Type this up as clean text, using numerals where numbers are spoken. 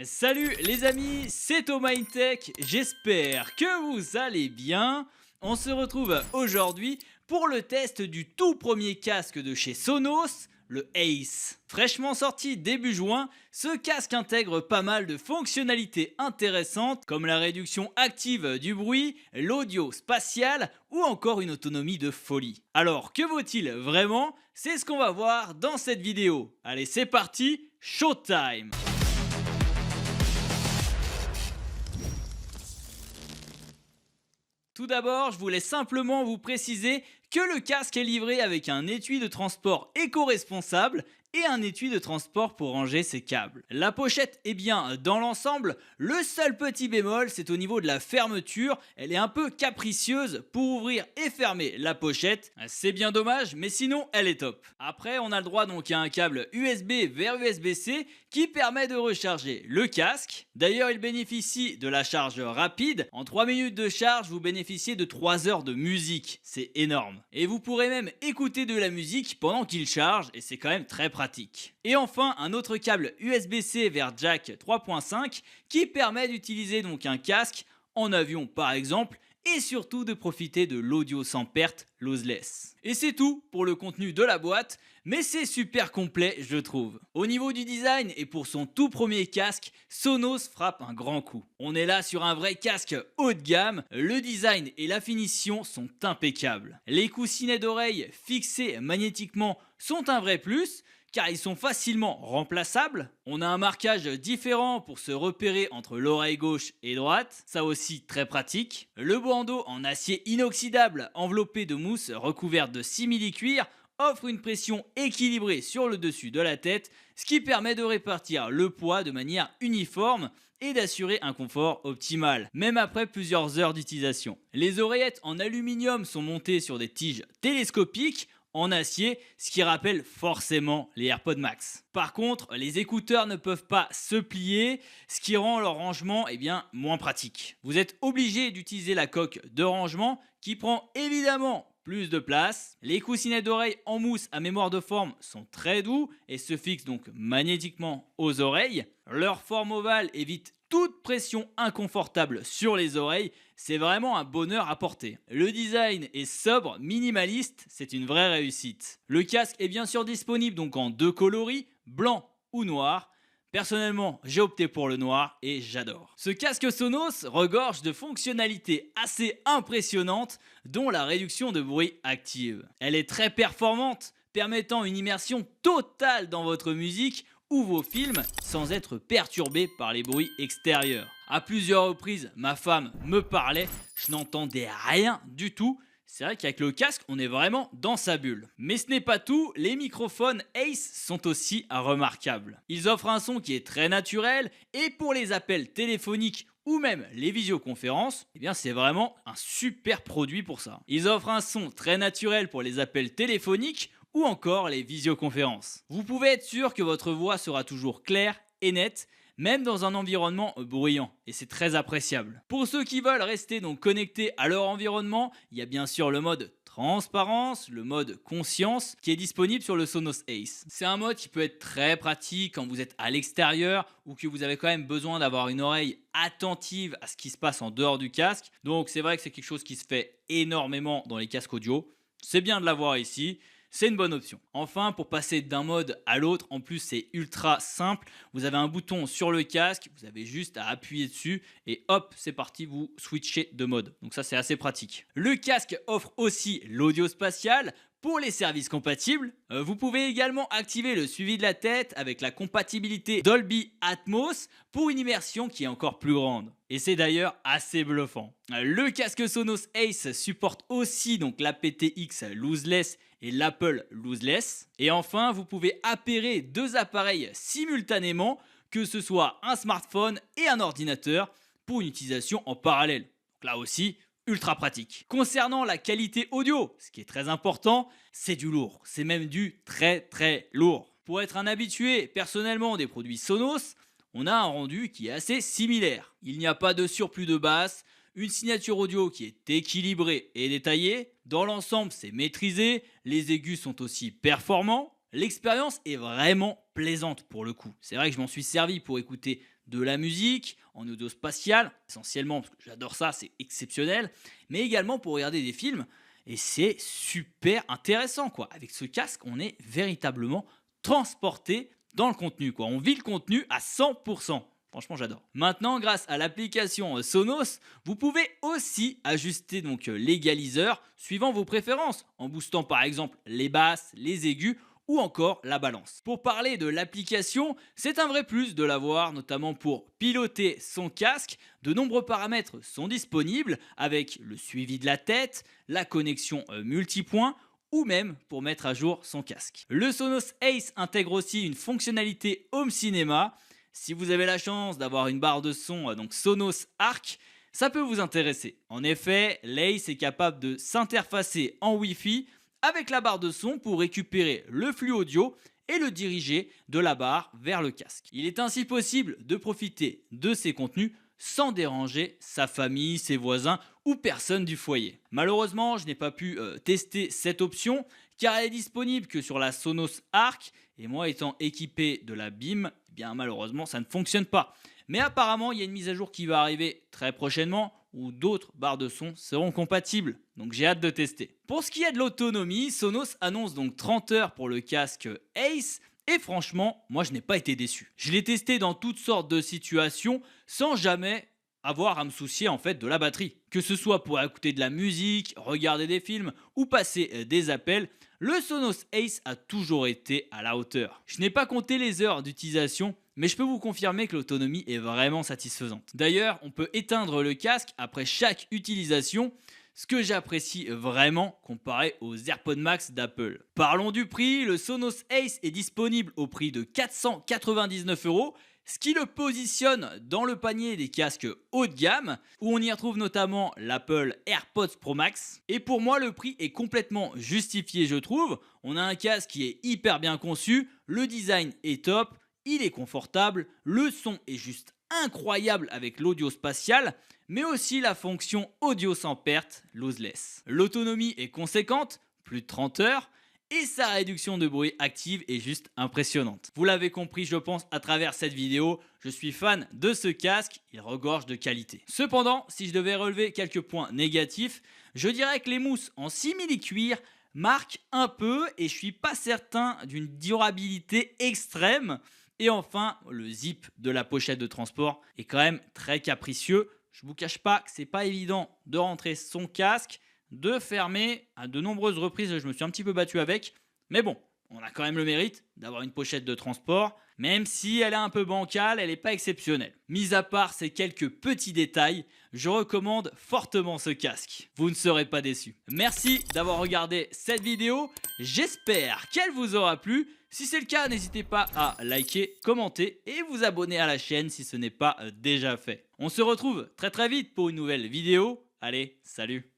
Salut les amis, c'est Thomas InTech, j'espère que vous allez bien. On se retrouve aujourd'hui pour le test du tout premier casque de chez Sonos, le Ace. Fraîchement sorti début juin, ce casque intègre pas mal de fonctionnalités intéressantes comme la réduction active du bruit, l'audio spatial ou encore une autonomie de folie. Alors que vaut-il vraiment? C'est ce qu'on va voir dans cette vidéo. Allez, c'est parti, showtime! Tout d'abord, je voulais simplement vous préciser que le casque est livré avec un étui de transport éco-responsable et un étui de transport pour ranger ses câbles. La pochette est bien dans l'ensemble, le seul petit bémol c'est au niveau de la fermeture, elle est un peu capricieuse pour ouvrir et fermer la pochette, c'est bien dommage mais sinon elle est top. Après on a le droit donc à un câble USB vers USB-C qui permet de recharger le casque. D'ailleurs il bénéficie de la charge rapide, en 3 minutes de charge vous bénéficiez de 3 heures de musique, c'est énorme. Et vous pourrez même écouter de la musique pendant qu'il charge et c'est quand même très pratique. Et enfin un autre câble USB-C vers jack 3.5 qui permet d'utiliser donc un casque en avion par exemple et surtout de profiter de l'audio sans perte lossless. Et c'est tout pour le contenu de la boîte, mais c'est super complet je trouve. Au niveau du design et pour son tout premier casque, Sonos frappe un grand coup. On est là sur un vrai casque haut de gamme, le design et la finition sont impeccables. Les coussinets d'oreilles fixés magnétiquement sont un vrai plus, car ils sont facilement remplaçables. On a un marquage différent pour se repérer entre l'oreille gauche et droite, ça aussi très pratique. Le bandeau en acier inoxydable enveloppé de mousse recouverte de simili-cuir offre une pression équilibrée sur le dessus de la tête, ce qui permet de répartir le poids de manière uniforme et d'assurer un confort optimal, même après plusieurs heures d'utilisation. Les oreillettes en aluminium sont montées sur des tiges télescopiques en acier, ce qui rappelle forcément les AirPods Max. Par contre, les écouteurs ne peuvent pas se plier, ce qui rend leur rangement moins pratique. Vous êtes obligé d'utiliser la coque de rangement qui prend évidemment plus de place. Les coussinets d'oreilles en mousse à mémoire de forme sont très doux et se fixent donc magnétiquement aux oreilles. Leur forme ovale évite toute pression inconfortable sur les oreilles, c'est vraiment un bonheur à porter. Le design est sobre, minimaliste, c'est une vraie réussite. Le casque est bien sûr disponible donc en deux coloris, blanc ou noir. Personnellement, j'ai opté pour le noir et j'adore. Ce casque Sonos regorge de fonctionnalités assez impressionnantes, dont la réduction de bruit active. Elle est très performante, permettant une immersion totale dans votre musique ou vos films sans être perturbé par les bruits extérieurs. À plusieurs reprises, ma femme me parlait, je n'entendais rien du tout. C'est vrai qu'avec le casque, on est vraiment dans sa bulle. Mais ce n'est pas tout, les microphones Ace sont aussi remarquables. Ils offrent un son qui est très naturel et pour les appels téléphoniques ou même les visioconférences, c'est vraiment un super produit pour ça. Ils offrent un son très naturel pour les appels téléphoniques ou encore les visioconférences. Vous pouvez être sûr que votre voix sera toujours claire et nette, même dans un environnement bruyant, et c'est très appréciable. Pour ceux qui veulent rester donc connectés à leur environnement, il y a bien sûr le mode transparence, le mode conscience qui est disponible sur le Sonos Ace. C'est un mode qui peut être très pratique quand vous êtes à l'extérieur ou que vous avez quand même besoin d'avoir une oreille attentive à ce qui se passe en dehors du casque. Donc c'est vrai que c'est quelque chose qui se fait énormément dans les casques audio. C'est bien de l'avoir ici. C'est une bonne option. Enfin, pour passer d'un mode à l'autre, en plus c'est ultra simple. Vous avez un bouton sur le casque, vous avez juste à appuyer dessus et hop, c'est parti, vous switchez de mode. Donc ça c'est assez pratique. Le casque offre aussi l'audio spatial. Pour les services compatibles, vous pouvez également activer le suivi de la tête avec la compatibilité Dolby Atmos pour une immersion qui est encore plus grande. Et c'est d'ailleurs assez bluffant. Le casque Sonos Ace supporte aussi donc l'aptX Lossless et l'Apple Lossless. Et enfin, vous pouvez appairer deux appareils simultanément, que ce soit un smartphone et un ordinateur, pour une utilisation en parallèle. Donc là aussi, ultra pratique. Concernant la qualité audio, ce qui est très important, c'est du lourd. C'est même du très très lourd. Pour être un habitué personnellement des produits Sonos, on a un rendu qui est assez similaire. Il n'y a pas de surplus de basse, une signature audio qui est équilibrée et détaillée. Dans l'ensemble, c'est maîtrisé, les aigus sont aussi performants. L'expérience est vraiment plaisante pour le coup. C'est vrai que je m'en suis servi pour écouter de la musique en audio spatial, essentiellement parce que j'adore ça, c'est exceptionnel, mais également pour regarder des films. Et c'est super intéressant quoi. Avec ce casque, on est véritablement transporté dans le contenu quoi. On vit le contenu à 100%. Franchement, j'adore. Maintenant, grâce à l'application Sonos, vous pouvez aussi ajuster donc l'égaliseur suivant vos préférences, en boostant par exemple les basses, les aigus ou encore la balance. Pour parler de l'application, c'est un vrai plus de l'avoir, notamment pour piloter son casque. De nombreux paramètres sont disponibles avec le suivi de la tête, la connexion multipoint ou même pour mettre à jour son casque. Le Sonos Ace intègre aussi une fonctionnalité Home Cinema. Si vous avez la chance d'avoir une barre de son donc Sonos Arc, ça peut vous intéresser. En effet, l'Ace est capable de s'interfacer en Wi-Fi avec la barre de son pour récupérer le flux audio et le diriger de la barre vers le casque. Il est ainsi possible de profiter de ces contenus sans déranger sa famille, ses voisins ou personne du foyer. Malheureusement, je n'ai pas pu tester cette option car elle est disponible que sur la Sonos Arc et moi étant équipé de la BIM, eh bien malheureusement ça ne fonctionne pas. Mais apparemment, il y a une mise à jour qui va arriver très prochainement où d'autres barres de son seront compatibles. Donc j'ai hâte de tester. Pour ce qui est de l'autonomie, Sonos annonce donc 30 heures pour le casque Ace. Et franchement, moi je n'ai pas été déçu. Je l'ai testé dans toutes sortes de situations sans jamais avoir à me soucier en fait de la batterie. Que ce soit pour écouter de la musique, regarder des films ou passer des appels, le Sonos Ace a toujours été à la hauteur. Je n'ai pas compté les heures d'utilisation, mais je peux vous confirmer que l'autonomie est vraiment satisfaisante. D'ailleurs, on peut éteindre le casque après chaque utilisation, ce que j'apprécie vraiment comparé aux AirPods Max d'Apple. Parlons du prix, le Sonos Ace est disponible au prix de 499 €, ce qui le positionne dans le panier des casques haut de gamme, où on y retrouve notamment l'Apple AirPods Pro Max. Et pour moi, le prix est complètement justifié, je trouve. On a un casque qui est hyper bien conçu, le design est top, il est confortable, le son est juste incroyable avec l'audio spatial, mais aussi la fonction audio sans perte, lossless. L'autonomie est conséquente, plus de 30 heures, et sa réduction de bruit active est juste impressionnante. Vous l'avez compris, je pense, à travers cette vidéo, je suis fan de ce casque, il regorge de qualité. Cependant, si je devais relever quelques points négatifs, je dirais que les mousses en simili-cuir marquent un peu et je suis pas certain d'une durabilité extrême. Et enfin, le zip de la pochette de transport est quand même très capricieux. Je vous cache pas que c'est pas évident de rentrer son casque, de fermer. À de nombreuses reprises, je me suis un petit peu battu avec. Mais bon, on a quand même le mérite d'avoir une pochette de transport. Même si elle est un peu bancale, elle n'est pas exceptionnelle. Mis à part ces quelques petits détails, je recommande fortement ce casque. Vous ne serez pas déçus. Merci d'avoir regardé cette vidéo. J'espère qu'elle vous aura plu. Si c'est le cas, n'hésitez pas à liker, commenter et vous abonner à la chaîne si ce n'est pas déjà fait. On se retrouve très vite pour une nouvelle vidéo. Allez, salut!